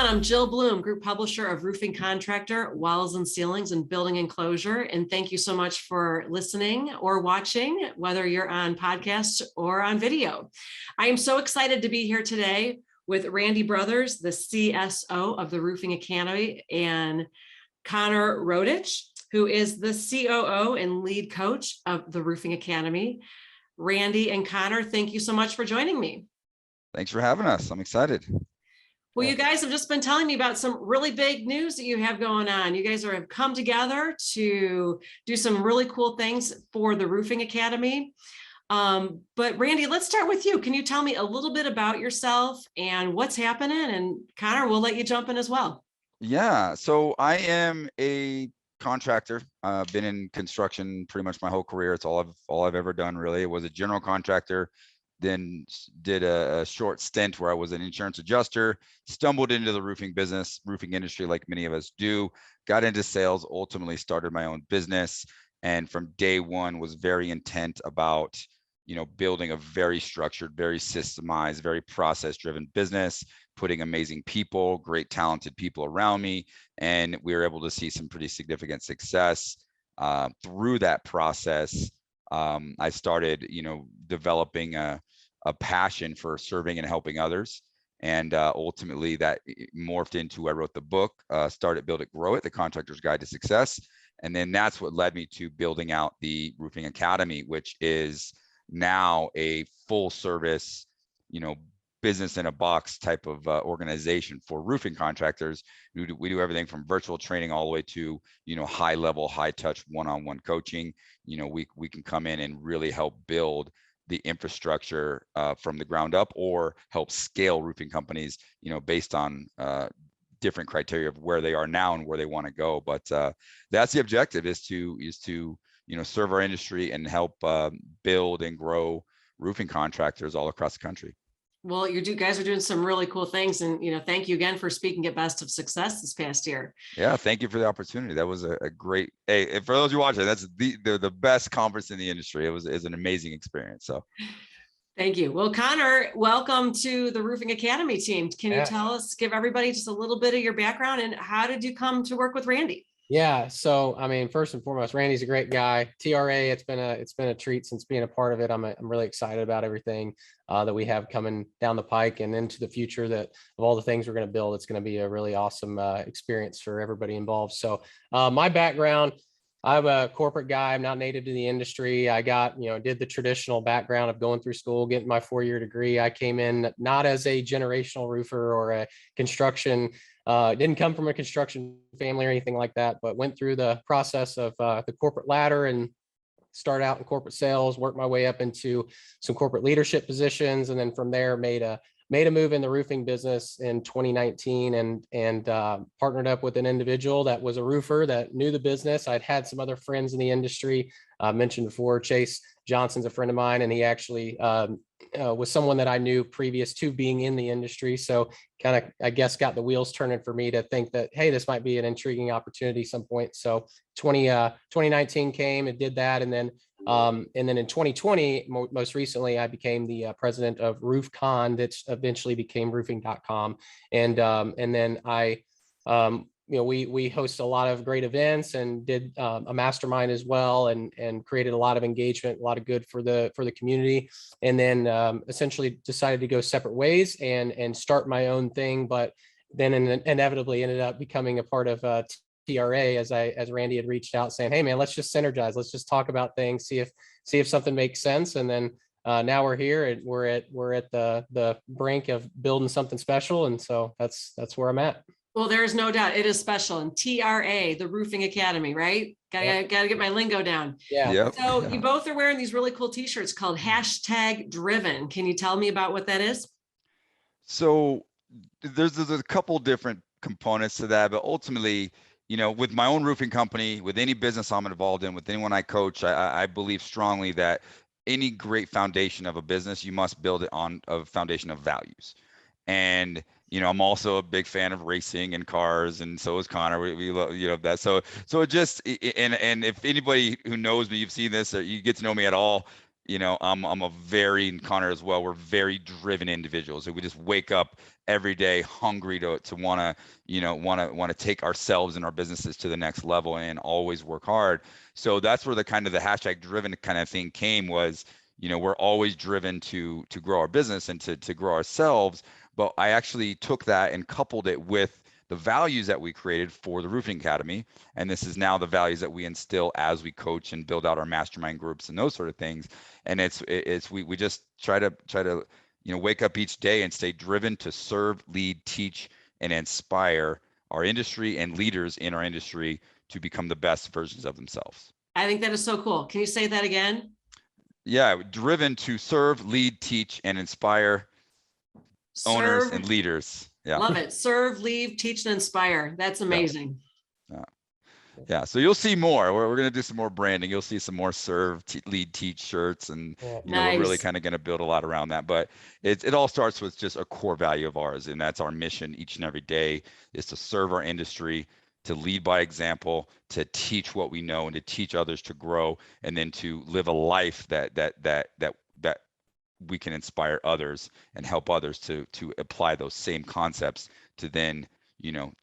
everyone. I'm Jill Bloom, Group Publisher of Roofing Contractor, Walls and Ceilings, and Building Enclosure. And thank you so much for listening or watching, whether you're on podcast or on video. I am so excited to be here today with Randy Brothers, the CSO of the Roofing Academy, and Connor Rodich, who is the COO and lead coach of the Roofing Academy. Randy and Connor, thank you so much for joining me. Thanks for having us. I'm excited. Well, you guys have just been telling me about some really big news that you have going on. You guys have come together to do some really cool things for the Roofing Academy. But Randy, let's start with you. Can you tell me a little bit about yourself and what's happening? And Connor, we'll let you jump in as well. Yeah, so I am a contractor. I've been in construction pretty much my whole career. It's all I've ever done, really. I was a general contractor, then did a short stint where I was an insurance adjuster, stumbled into the roofing business, roofing industry like many of us do, got into sales, ultimately started my own business. And from day one was very intent about, building a very structured, very systemized, very process-driven business, putting amazing people, great talented people around me. And we were able to see some pretty significant success through that process. I started, developing a passion for serving and helping others. And ultimately that morphed into, I wrote the book, Start It, Build It, Grow It, The Contractor's Guide to Success. And then that's what led me to building out the Roofing Academy, which is now a full service, business in a box type of organization for roofing contractors. We do everything from virtual training all the way to, high level, high touch, one-on-one coaching. We can come in and really help build the infrastructure from the ground up, or help scale roofing companies, based on different criteria of where they are now and where they want to go. But that's the objective, is to serve our industry and help build and grow roofing contractors all across the country. Well, you guys are doing some really cool things, and thank you again for speaking at Best of Success this past year. Yeah, thank you for the opportunity. That was a great. Hey, for those who watch it, that's the best conference in the industry. It was an amazing experience. So, thank you. Well, Connor, welcome to the Roofing Academy team. Can you give everybody just a little bit of your background, and how did you come to work with Randy? Yeah. So, first and foremost, Randy's a great guy. TRA, it's been a treat since being a part of it. I'm really excited about everything that we have coming down the pike and into the future, that of all the things we're going to build, it's going to be a really awesome experience for everybody involved. So my background, I'm a corporate guy. I'm not native to the industry. I got, did the traditional background of going through school, getting my 4-year degree. I came in not as a generational roofer or a construction, didn't come from a construction family or anything like that, but went through the process of the corporate ladder and started out in corporate sales, worked my way up into some corporate leadership positions. And then from there made a move in the roofing business in 2019 and partnered up with an individual that was a roofer that knew the business. I'd had some other friends in the industry. Mentioned before, Chase Johnson's a friend of mine, and he actually was someone that I knew previous to being in the industry. So kind of, I guess, got the wheels turning for me to think that, hey, this might be an intriguing opportunity some point. So 2019 came and did that. And then in 2020, most recently, I became the president of RoofCon, that eventually became roofing.com. And then I, we host a lot of great events and did a mastermind as well, and created a lot of engagement, a lot of good for the community. And then essentially decided to go separate ways and start my own thing. But then inevitably ended up becoming a part of TRA as Randy had reached out saying, hey man, let's just synergize. Let's just talk about things, see if something makes sense. And then now we're here and we're at the brink of building something special. And so that's where I'm at. Well, there's no doubt it is special. And TRA, the Roofing Academy, right? Gotta get my lingo down. Yeah. Yep. So you both are wearing these really cool t-shirts called #driven. Can you tell me about what that is? So there's a couple different components to that, but ultimately, with my own roofing company, with any business I'm involved in, with anyone I coach, I believe strongly that any great foundation of a business, you must build it on a foundation of values. And I'm also a big fan of racing and cars, and so is Connor. We love that. So it just, and if anybody who knows me, you've seen this, or you get to know me at all, I'm a very, and Connor as well, we're very driven individuals. So we just wake up every day hungry to want to take ourselves and our businesses to the next level and always work hard. So that's where the kind of the hashtag driven kind of thing came, was, we're always driven to grow our business and to grow ourselves. But I actually took that and coupled it with the values that we created for the Roofing Academy. And this is now the values that we instill as we coach and build out our mastermind groups and those sort of things. And we just try to wake up each day and stay driven to serve, lead, teach, and inspire our industry and leaders in our industry to become the best versions of themselves. I think that is so cool. Can you say that again? Yeah, driven to serve, lead, teach, and inspire owners and leaders. Yeah. Love it. Serve, lead, teach, and inspire. That's amazing. Yeah. So you'll see more. We're going to do some more branding. You'll see some more serve, lead, teach shirts. And, we're really kind of going to build a lot around that. But it all starts with just a core value of ours. And that's our mission each and every day, is to serve our industry, to lead by example, to teach what we know, and to teach others to grow, and then to live a life that we can inspire others and help others to apply those same concepts to then,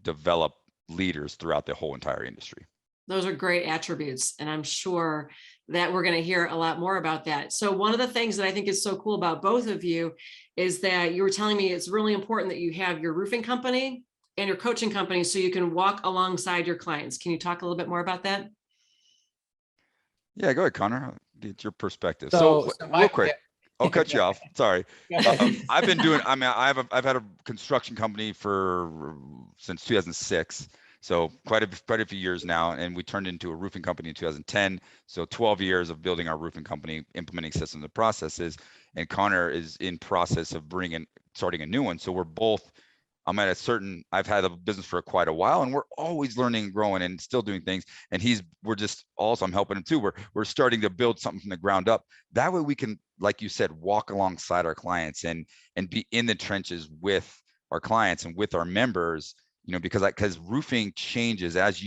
develop leaders throughout the whole entire industry. Those are great attributes. And I'm sure that we're going to hear a lot more about that. So one of the things that I think is so cool about both of you is that you were telling me it's really important that you have your roofing company and your coaching company so you can walk alongside your clients. Can you talk a little bit more about that? Yeah, go ahead, Connor. Get your perspective. So real quick. I'll cut you off. Sorry. I've had a construction company since 2006. So quite a few years now. And we turned into a roofing company in 2010. So 12 years of building our roofing company, implementing systems and processes. And Connor is in process of starting a new one. So I've had a business for quite a while, and we're always learning and growing and still doing things. And I'm helping him too. We're starting to build something from the ground up. That way we can, like you said, walk alongside our clients and be in the trenches with our clients and with our members, because roofing changes, as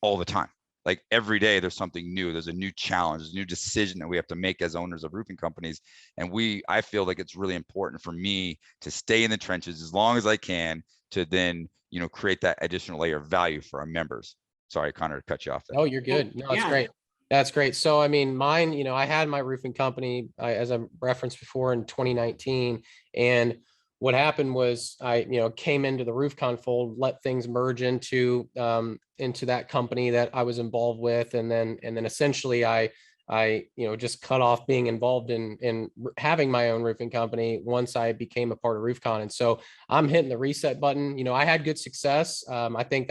all the time. Like every day there's something new. There's a new challenge, there's a new decision that we have to make as owners of roofing companies. And I feel like it's really important for me to stay in the trenches as long as I can, to then, create that additional layer of value for our members. Sorry, Connor, to cut you off there. Oh, you're good. No, it's great. That's great. So, I mean, mine, I had my roofing company, as I referenced before, in 2019. And what happened was I, came into the RoofCon fold, let things merge into that company that I was involved with. And then essentially I just cut off being involved in having my own roofing company once I became a part of RoofCon. And so I'm hitting the reset button. I had good success. I think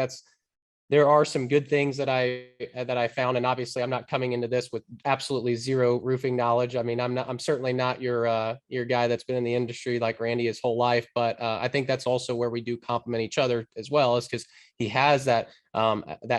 there are some good things that I found, and obviously I'm not coming into this with absolutely zero roofing knowledge. I mean, I'm certainly not your guy that's been in the industry like Randy his whole life, but I think that's also where we do complement each other as well, is because he has that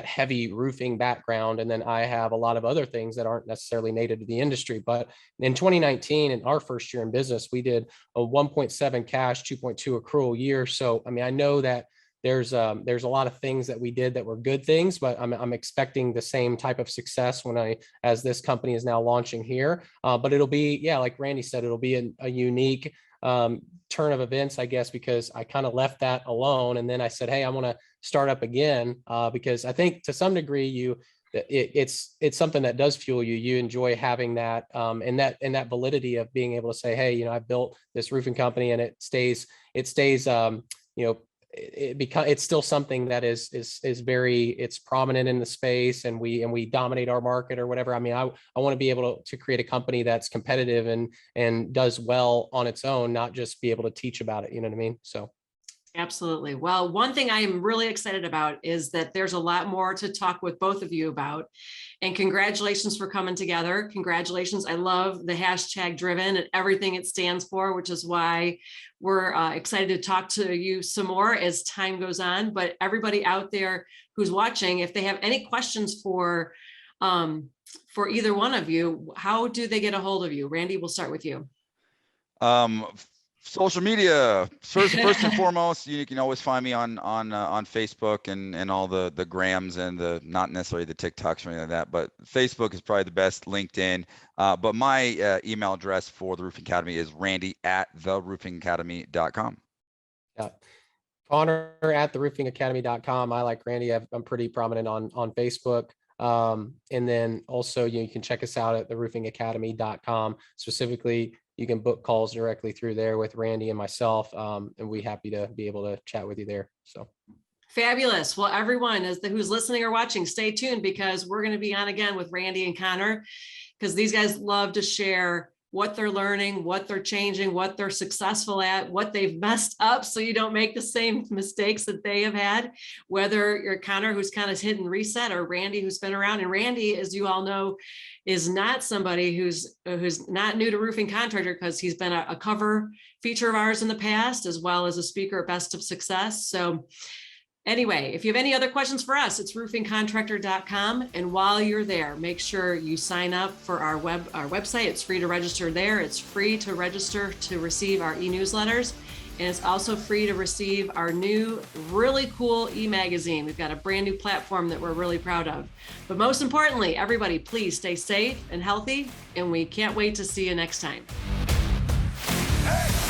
heavy roofing background, and then I have a lot of other things that aren't necessarily native to the industry. But in 2019, in our first year in business, we did a 1.7 cash, 2.2 accrual year. So, I mean, I know that there's a lot of things that we did that were good things, but I'm expecting the same type of success as this company is now launching here. But it'll be, like Randy said, it'll be a unique turn of events, I guess, because I kind of left that alone. And then I said, hey, I want to start up again, because I think to some degree it's something that does fuel you. You enjoy having that and that validity of being able to say, hey, I built this roofing company, and it stays it's still something that is it's prominent in the space, and we dominate our market or whatever. I mean, I want to be able to create a company that's competitive and does well on its own, not just be able to teach about it. You know what I mean? So. Absolutely. Well, one thing I am really excited about is that there's a lot more to talk with both of you about. And congratulations for coming together. Congratulations. I love the hashtag driven and everything it stands for, which is why we're excited to talk to you some more as time goes on. But everybody out there who's watching, if they have any questions for either one of you, how do they get a hold of you? Randy, we'll start with you. Social media. First and foremost, you can always find me on Facebook and all the grams and the not necessarily the TikToks or anything like that, but Facebook is probably the best. LinkedIn. But my email address for the Roofing Academy is randy@theroofingacademy.com. Yeah. Connor at theroofingacademy.com. I, like Randy, I'm pretty prominent on Facebook. And then also you can check us out at theroofingacademy.com. Specifically, you can book calls directly through there with Randy and myself. And we're happy to be able to chat with you there. So fabulous. Well, everyone who's listening or watching, stay tuned, because we're going to be on again with Randy and Connor, because these guys love to share what they're learning, what they're changing, what they're successful at, what they've messed up, so you don't make the same mistakes that they have had, whether you're Connor, who's kind of hit and reset, or Randy, who's been around. And Randy, as you all know, is not somebody who's not new to roofing contractor, because he's been a cover feature of ours in the past, as well as a speaker at Best of Success. So anyway, if you have any other questions for us, it's roofingcontractor.com. And while you're there, make sure you sign up for our website. It's free to register there. It's free to register to receive our e-newsletters. And it's also free to receive our new, really cool e-magazine. We've got a brand new platform that we're really proud of. But most importantly, everybody, please stay safe and healthy. And we can't wait to see you next time. Hey!